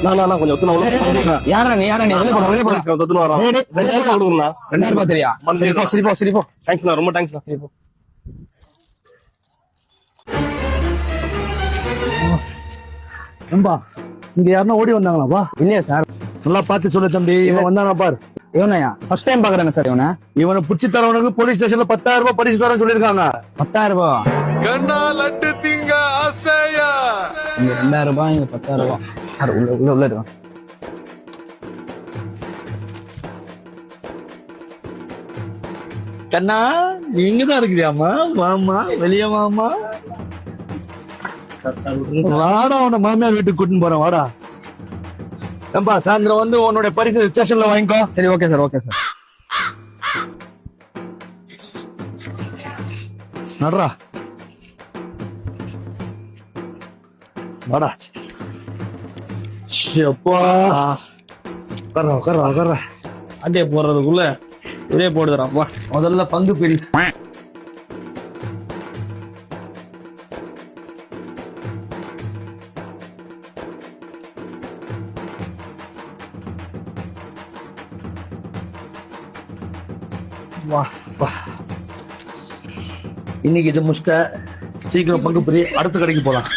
நான் கொஞ்சம் ஒத்துனா யாரா நீ வெளியே போட ஒத்துன்னு வரோம் 2000 கொடுங்கண்ணா 2000 தெரியா சரி போ தேங்க்ஸ்ண்ணா ரொம்ப தேங்க்ஸ்ண்ணா நம்பா இங்க யாருன்னா ஓடி வந்தாங்களாப்பா? இல்லையா சார்? நல்லா பார்த்து சொல்லு தம்பி. இவன் வந்தானா பாரு. இவனையா ஃபர்ஸ்ட் டைம் பாக்குறேங்க சார். இவனை புடிச்சு தரவனுக்கு போலீஸ் ஸ்டேஷன்ல 10,000 ரூபாய் பரிசு தரேன்னு சொல்லிருக்காங்க. 10,000 ரூபாய்? கண்ணா லட்டு திங்க ஆசையா. இங்க 2,000 ரூபாய், இங்க 10,000 ரூபாய். சார் உள்ள இருக்கான். கண்ணா நீங்க தான் இருக்கிறியாமா? வாமா வெளியே வாமா. வாடா உன்னை மாமியார் வீட்டுக்கு கூட்டின்னு போறேன் வாடா. ஏம்பா சாயந்தரம் வந்து உன்னோட பரிசு ஸ்டேஷன்ல வாங்கிக்கோ. சரி ஓகே சார். நடுறா வாடா. அப்பா உட்கார்றா அண்டே போடுறதுக்குள்ள ஒரே போடுறான். வா முதல்ல பங்கு பிரி. வா இன்னைக்கு இது முஷ்ட சீக்கிரம் பங்கு பிரி. அடுத்த கடைக்கு போலாம்.